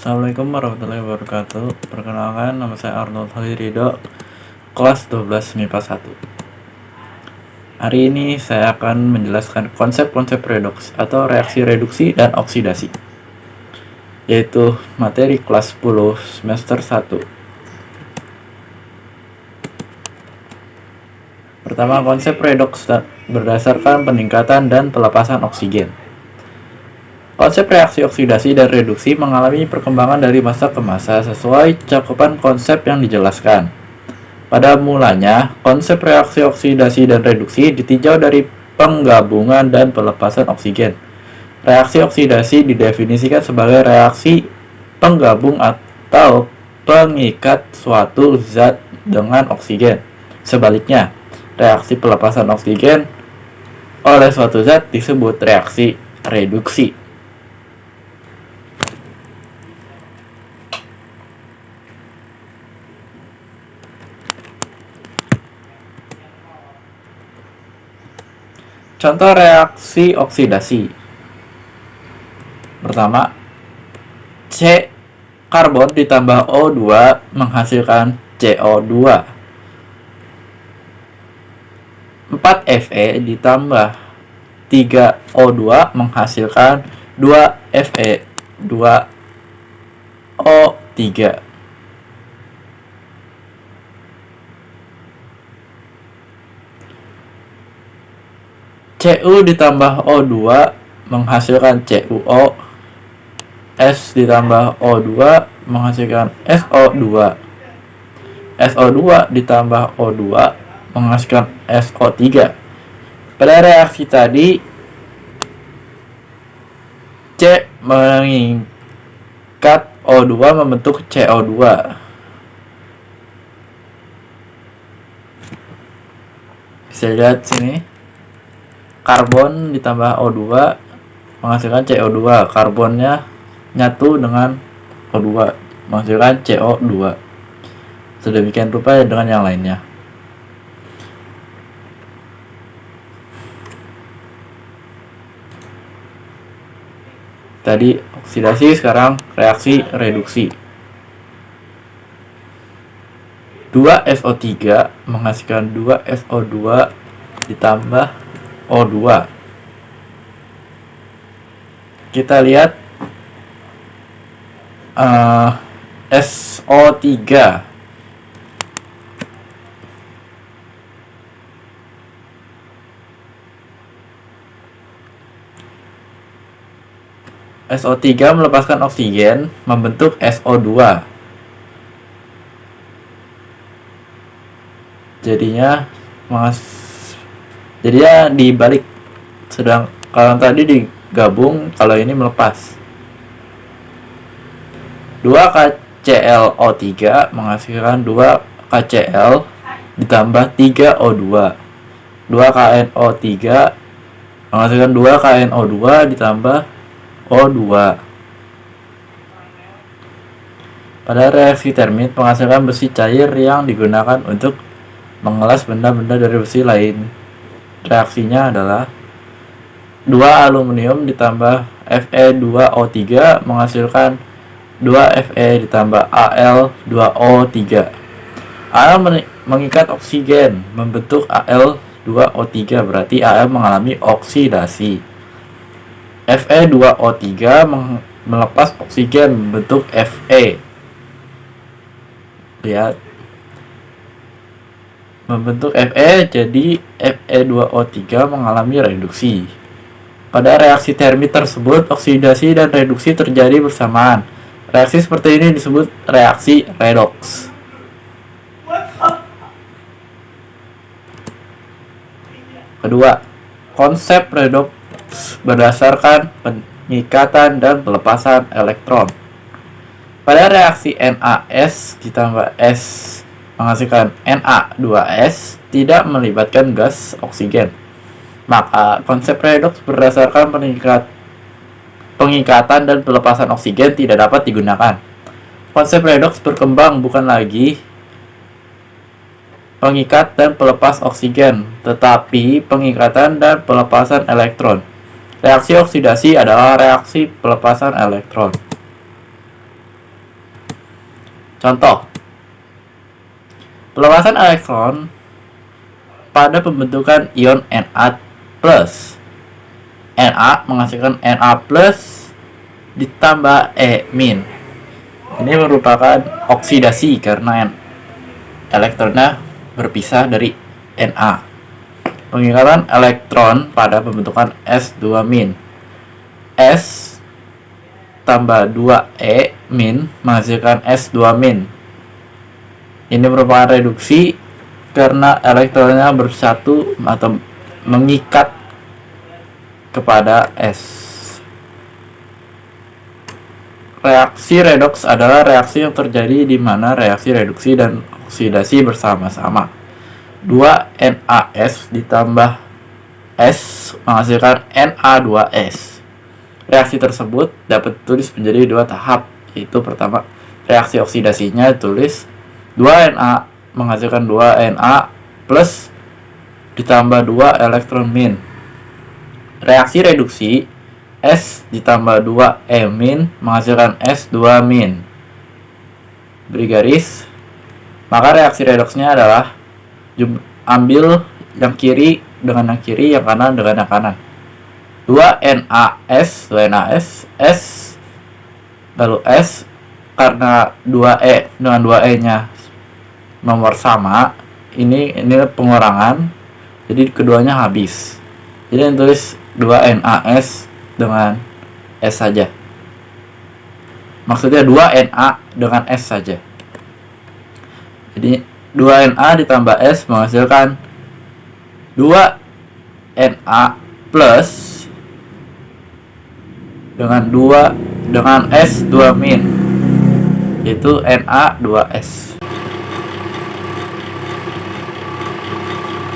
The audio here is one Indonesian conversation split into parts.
Assalamualaikum warahmatullahi wabarakatuh. Perkenalkan, nama saya Arnold Halirido, kelas 12 MIPA 1. Hari ini saya akan menjelaskan konsep-konsep redoks atau reaksi reduksi dan oksidasi, yaitu materi kelas 10 semester 1. Pertama, konsep redoks berdasarkan peningkatan dan pelepasan oksigen. Konsep reaksi oksidasi dan reduksi mengalami perkembangan dari masa ke masa sesuai cakupan konsep yang dijelaskan. Pada mulanya, konsep reaksi oksidasi dan reduksi ditinjau dari penggabungan dan pelepasan oksigen. Reaksi oksidasi didefinisikan sebagai reaksi penggabung atau pengikat suatu zat dengan oksigen. Sebaliknya, reaksi pelepasan oksigen oleh suatu zat disebut reaksi reduksi. Contoh reaksi oksidasi. Pertama, C karbon ditambah O2 menghasilkan CO2. 4Fe ditambah 3O2 menghasilkan 2Fe 2O3. Cu ditambah O2 menghasilkan CuO. S ditambah O2 menghasilkan SO2. SO2 ditambah O2 menghasilkan SO3. Pada reaksi tadi, C mengikat O2 membentuk CO2. Bisa lihat sini. Karbon ditambah O2 menghasilkan CO2. Karbonnya nyatu dengan O2 menghasilkan CO2. Sedemikian rupa dengan yang lainnya. Tadi oksidasi, sekarang reaksi reduksi. 2SO3 menghasilkan 2SO2 ditambah O2. Kita lihat SO3. SO3 melepaskan oksigen membentuk SO2. Jadinya dibalik. Sedang kalau tadi digabung, kalau ini melepas. 2KClO3 menghasilkan 2KCl ditambah 3O2. 2KNO3 menghasilkan 2KNO2 ditambah O2. Pada reaksi termit menghasilkan besi cair yang digunakan untuk mengelas benda-benda dari besi lain. Reaksinya adalah 2 aluminium ditambah Fe2O3 menghasilkan 2Fe ditambah Al2O3. Al mengikat oksigen membentuk Al2O3, berarti Al mengalami oksidasi. Fe2O3 melepas oksigen membentuk Fe. Lihat, membentuk Fe, jadi Fe2O3 mengalami reduksi. Pada reaksi termit tersebut, oksidasi dan reduksi terjadi bersamaan. Reaksi seperti ini disebut reaksi redoks. Kedua, konsep redoks berdasarkan pengikatan dan pelepasan elektron. Pada reaksi NaS ditambah S menghasilkan Na2S tidak melibatkan gas oksigen. Maka konsep redoks berdasarkan pengikatan dan pelepasan oksigen tidak dapat digunakan. Konsep redoks berkembang bukan lagi pengikat dan pelepas oksigen, tetapi pengikatan dan pelepasan elektron. Reaksi oksidasi adalah reaksi pelepasan elektron. Contoh, pelepasan elektron pada pembentukan ion Na+. Na menghasilkan Na+ ditambah E-. Ini merupakan oksidasi karena elektronnya berpisah dari Na. Pengikatan elektron pada pembentukan S2-. S tambah 2E- menghasilkan S2-. Ini merupakan reduksi karena elektronnya bersatu atau mengikat kepada S. Reaksi redoks adalah reaksi yang terjadi di mana reaksi reduksi dan oksidasi bersama-sama. 2NaS ditambah S menghasilkan Na2S. Reaksi tersebut dapat ditulis menjadi dua tahap, yaitu pertama, reaksi oksidasinya ditulis 2Na menghasilkan 2Na plus ditambah 2 elektron min. Reaksi reduksi S ditambah 2E min menghasilkan S2 min. Beri garis. Maka reaksi redoksnya adalah ambil yang kiri dengan yang kiri, yang kanan dengan yang kanan. 2NaS, S, lalu S, karena 2E dengan 2E nya nomor sama, ini pengurangan, jadi keduanya habis. Jadi tulis 2NaS dengan S saja. Maksudnya 2Na dengan S saja. Jadi 2Na ditambah S menghasilkan 2Na plus dengan S2 min, yaitu Na2S.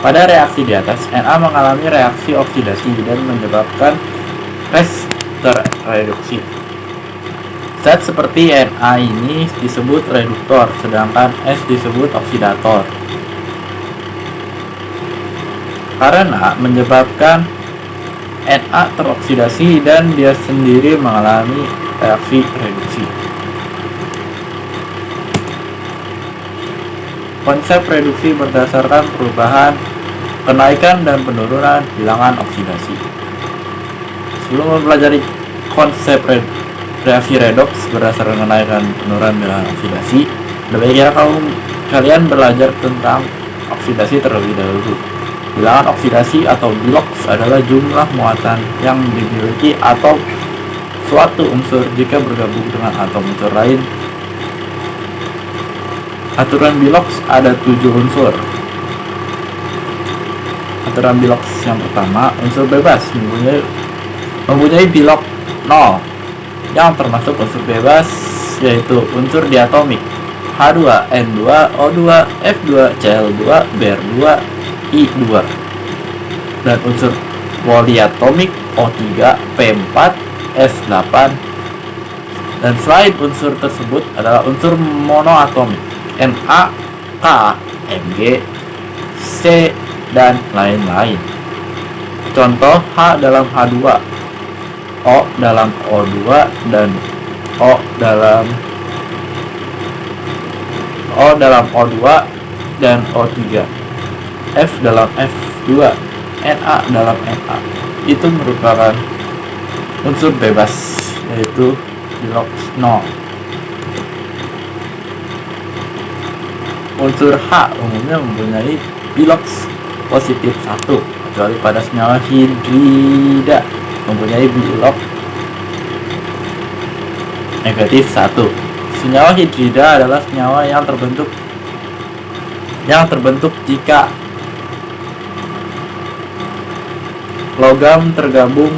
Pada reaksi di atas, Na mengalami reaksi oksidasi dan menyebabkan reduksi. Zat seperti Na ini disebut reduktor, sedangkan S disebut oksidator. Karena menyebabkan Na teroksidasi dan dia sendiri mengalami reaksi reduksi. Konsep reduksi berdasarkan perubahan, kenaikan dan penurunan bilangan oksidasi. Sebelum mempelajari konsep reaksi redoks berdasarkan kenaikan penurunan bilangan oksidasi, lebih baik kalian belajar tentang oksidasi terlebih dahulu. Bilangan oksidasi atau biloks adalah jumlah muatan yang dimiliki atom suatu unsur jika bergabung dengan atom unsur lain. Aturan biloks ada 7 unsur. Aturan biloks yang pertama, unsur bebas mempunyai bilok 0, yang termasuk unsur bebas yaitu unsur diatomik H2N2O2 F2 Cl2 Br2 I2, dan unsur poliatomik O3 P4 S8. Dan selain unsur tersebut adalah unsur monoatomik Na, K, Mg, C, dan lain-lain. Contoh H dalam H2, O dalam O2, dan O dalam O2 dan O3, F dalam F2, Na dalam Na. Itu merupakan unsur bebas, yaitu biloks 0. Unsur H umumnya mempunyai biloks positif 1, kecuali pada senyawa hidrida mempunyai bilok negatif 1. Senyawa hidrida adalah senyawa yang terbentuk jika logam tergabung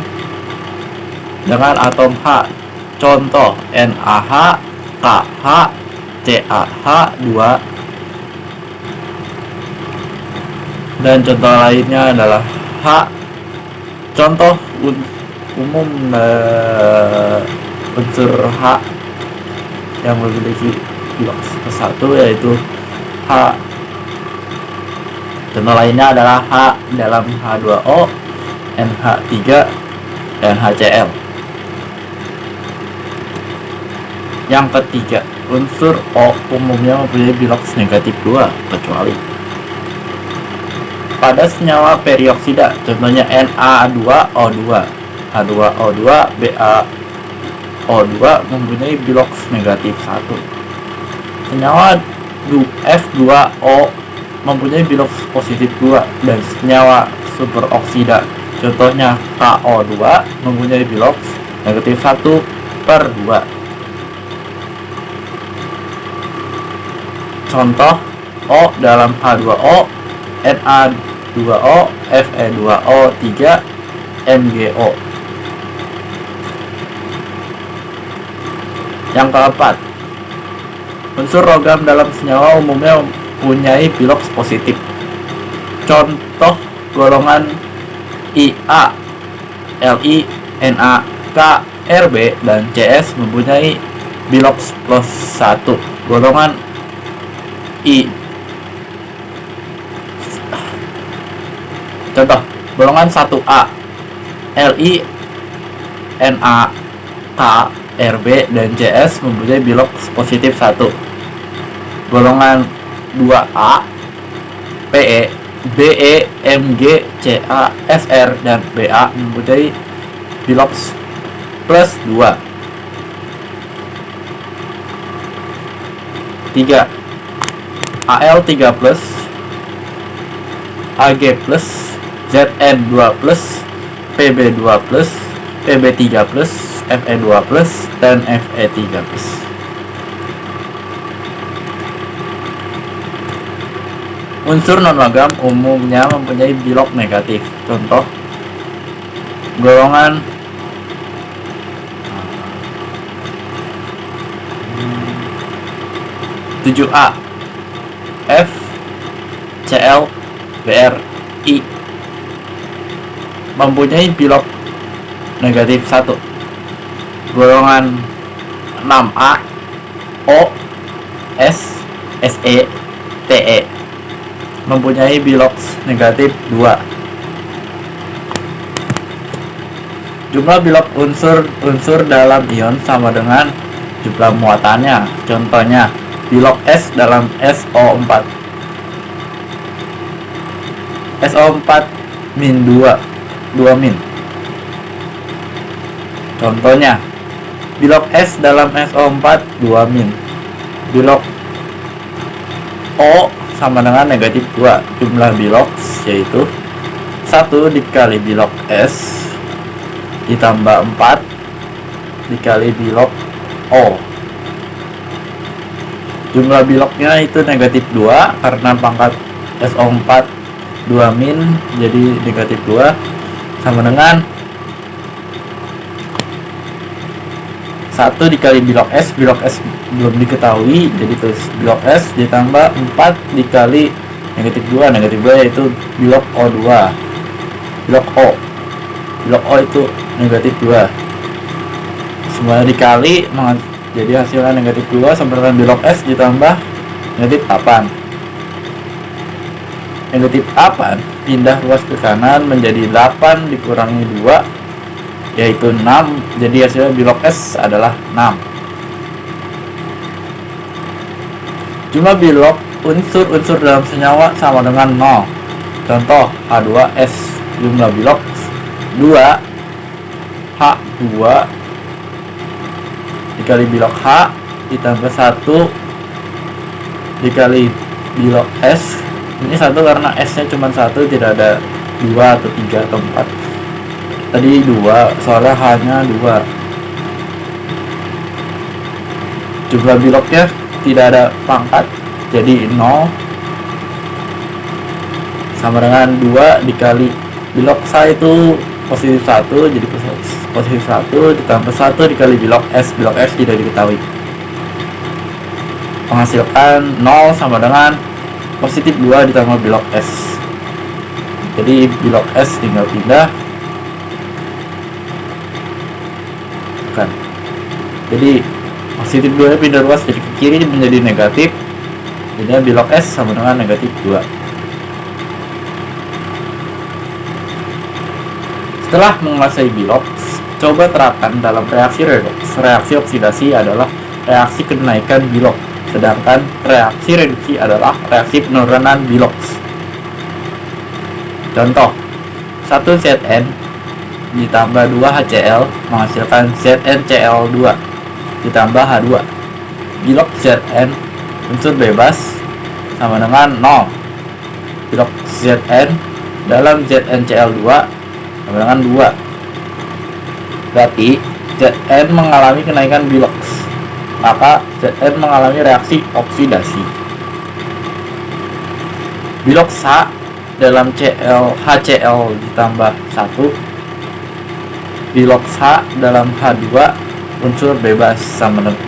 dengan atom H. Contoh NaH, KH, CaH2, dan contoh lainnya adalah H. Contoh umum unsur H yang memiliki biloks 1 yaitu H. Contoh lainnya adalah H dalam H2O, NH3, dan HCl. Yang ketiga, unsur O umumnya mempunyai biloks negatif 2, kecuali pada senyawa perioksida, contohnya Na2O2, H2O2, BaO2 mempunyai biloks negatif 1. Senyawa F2O mempunyai biloks positif 2, dan senyawa superoksida, contohnya KO2, mempunyai biloks negatif 1/2. Contoh O dalam H2O, Na2O, Fe2O3, MgO. Yang keempat, unsur logam dalam senyawa umumnya mempunyai biloks positif. Contoh golongan Ia, Li, Na, K, Rb, dan Cs mempunyai biloks plus 1. Golongan Contoh golongan 1A, Li, Na, K, Rb, dan Cs mempunyai biloks positif 1. Golongan 2A, Pe, Be, Mg, Ca, Fr, dan Ba mempunyai biloks plus 2. 3. Al3+, Ag+, Zn2+, Pb2+, Pb3+, Fe2+, dan Fe3+. Unsur non-logam umumnya mempunyai bilok negatif. Contoh golongan (7A), F, Cl, Br, I mempunyai bilok negatif 1. Golongan 6A, O, S, Se, Te mempunyai biloks negatif 2. Jumlah bilok unsur dalam ion sama dengan jumlah muatannya. Contohnya bilok S dalam SO4, SO4 min 2 min. Contohnya bilok S dalam SO4 2 min. Bilok O sama dengan negatif 2. Jumlah bilok yaitu 1 dikali bilok S ditambah 4 dikali bilok O. Jumlah biloknya itu negatif 2 karena pangkat SO4 2 min, jadi negatif 2 sama dengan 1 dikali bilok S belum diketahui, jadi terus bilok S ditambah 4 dikali negatif 2 yaitu bilok O2. Bilok O itu negatif 2, semuanya dikali jadi hasilnya negatif 2 sama dengan bilok S ditambah negatif 8. Negatif 8 pindah ruas ke kanan menjadi 8 dikurangi 2 yaitu 6, jadi hasilnya bilok S adalah 6. Jumlah bilok unsur dalam senyawa sama dengan 0. Contoh H2S, jumlah bilok 2, H2 dikali bilok H ditambah 1 dikali bilok S. Ini 1 karena S nya cuma 1, tidak ada 2 atau 3 atau 4. Tadi 2 soalnya H nya 2. Jumlah biloknya tidak ada pangkat, jadi 0 sama dengan 2 dikali bilok S itu positif 1, jadi positif 1 ditambah 1 dikali bilok S tidak diketahui, menghasilkan 0 sama dengan positif 2 ditambah bilok S. Jadi bilok S tinggal pindah, bukan, jadi positif 2 nya pindah ruas jadi ke kiri menjadi negatif, jadi bilok S sama dengan negatif 2. Setelah menguasai bilok, coba terapkan dalam reaksi redoks. Reaksi oksidasi adalah reaksi kenaikan Bilok, sedangkan reaksi reduksi adalah reaksi penurunan Bilok. Contoh, 1 Zn ditambah 2 HCl menghasilkan ZnCl2 ditambah H2. Bilok Zn unsur bebas sama dengan 0. Bilok Zn dalam ZnCl2 sama dengan 2. Berarti Zn mengalami kenaikan Bilok, maka Zn mengalami reaksi oksidasi. Bilok H dalam HCl ditambah 1. Bilok H dalam H2 unsur bebas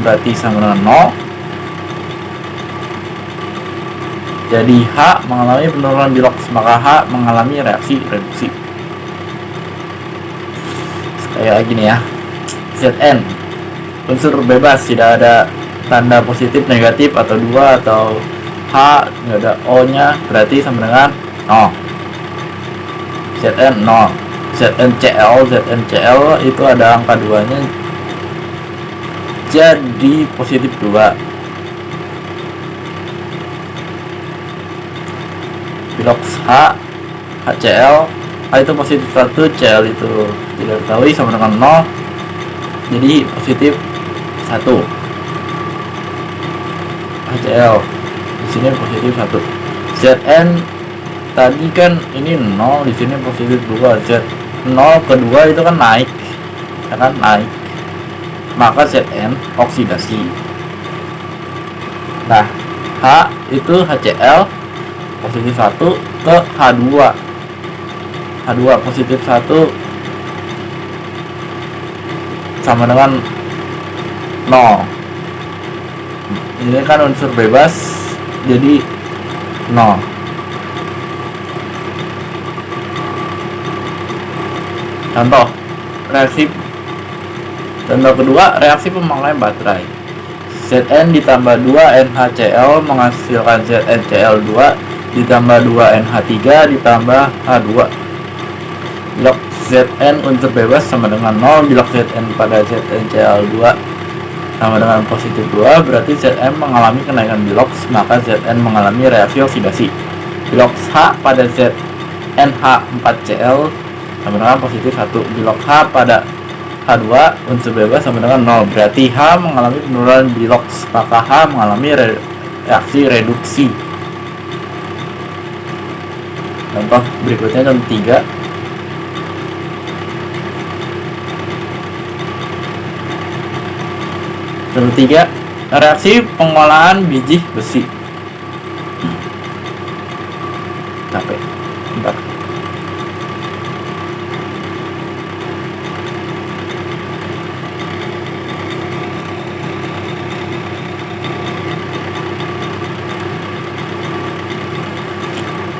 berarti sama dengan 0. Jadi H mengalami penurunan Bilok, maka H mengalami reaksi reduksi. Kayak gini ya. Zn unsur bebas, tidak ada tanda positif, negatif, atau 2, atau H nggak ada O nya, berarti sama dengan 0. Zn 0. ZnCl itu ada angka 2 nya, jadi positif 2. Bilok H HCl, H itu positif 1, Cl itu tidak diketahui, sama dengan 0, jadi positif 1. HCl di sini positif 1. Zn tadi kan ini 0, di sini positif 2. Z 0 ke 2 itu kan naik, ya kan, naik, maka Zn oksidasi. Nah, H itu HCl positif 1 ke H2. H2 positif 1 sama dengan 0. Ini kan unsur bebas, jadi 0. Contoh kedua, reaksi pemanggangan baterai. Zn ditambah 2 NaCl menghasilkan ZnCl2 ditambah 2 NH3 ditambah H2. Bilok Zn unsur bebas sama dengan 0. Bilok Zn pada ZnCl2 sama dengan positif 2, berarti Zn mengalami kenaikan Bilok, maka Zn mengalami reaksi oksidasi. Bilok H pada ZnH4Cl sama dengan positif 1. Bilok H pada H2 unsur bebas sama dengan 0, berarti H mengalami penurunan Bilok, maka H mengalami reaksi reduksi. Contoh berikutnya, contoh 3. Contoh 3, reaksi pengolahan biji besi. Capek, bentar.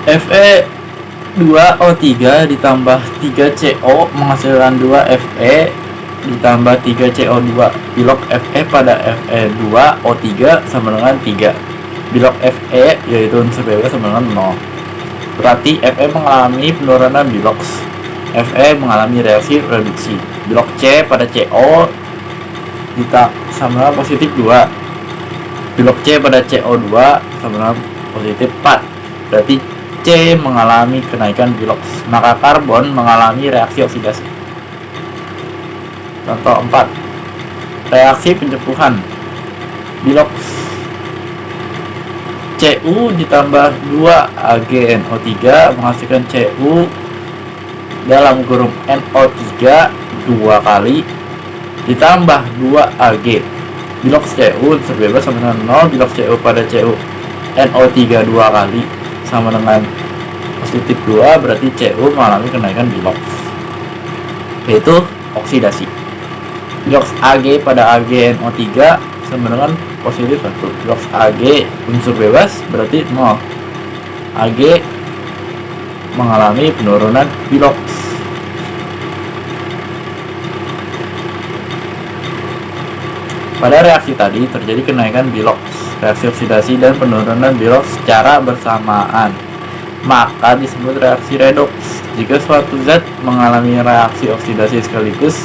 Fe2O3 ditambah 3CO menghasilkan 2 Fe ditambah 3CO2. Bilok Fe pada Fe2O3 sama dengan 3. Bilok Fe yaitu unsur bebas sama dengan 0. Berarti Fe mengalami penurunan Bilok, Fe mengalami reaksi reduksi. Bilok C pada CO sama dengan positif 2. Bilok C pada CO2 sama dengan positif 4. Berarti C mengalami kenaikan Bilok, maka karbon mengalami reaksi oksidasi. Contoh 4, reaksi pencepuhan. Bilok Cu ditambah 2 AgNO3 menghasilkan Cu dalam kurung NO3 2 kali ditambah 2 Ag. Bilok Cu unsur bebas sama dengan 0. Bilok Cu pada Cu NO3 2 kali sama dengan positif 2, berarti Cu mengalami kenaikan Bilok, yaitu oksidasi. Bilok Ag pada AgNO3 sama dengan positif 1. Bilok Ag unsur bebas berarti 0. Ag mengalami penurunan Bilok. Pada reaksi tadi terjadi kenaikan Bilok, reaksi oksidasi dan penurunan Bilok secara bersamaan, maka disebut reaksi redoks. Jika suatu zat mengalami reaksi oksidasi sekaligus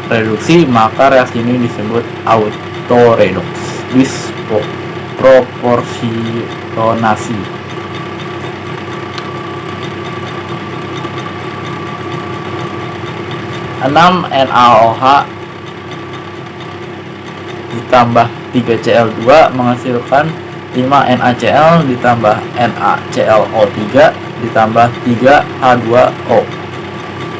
reduksi, maka reaksi ini disebut out. historedoks. Disproporsionasi. 6 NaOH ditambah 3Cl2 menghasilkan 5 NaCl ditambah NaClO3 ditambah 3H2O.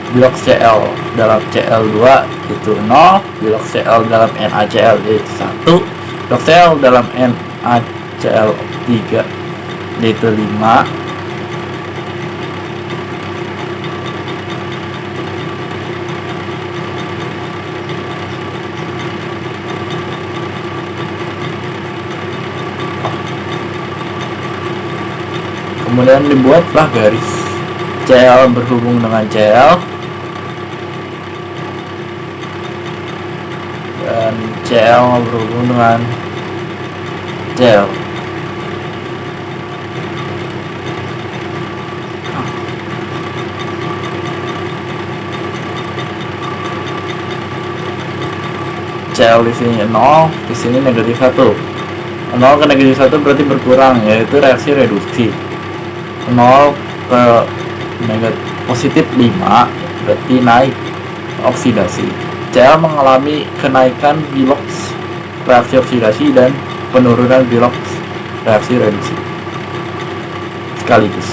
Bilok Cl dalam Cl2 itu 0, bilok Cl dalam NaCl yaitu 1, bilok Cl dalam NaClO3 yaitu 5. Kemudian dibuatlah garis Cl berhubung dengan Cl dan Cl berhubung dengan Cl. Cl di sini 0, di sini negatif 1. 0 ke negatif 1 berarti berkurang, yaitu reaksi reduksi. 0 ke positif 5 berarti naik oksidasi. Cl mengalami kenaikan biloks reaksi oksidasi dan penurunan biloks reaksi reduksi sekaligus.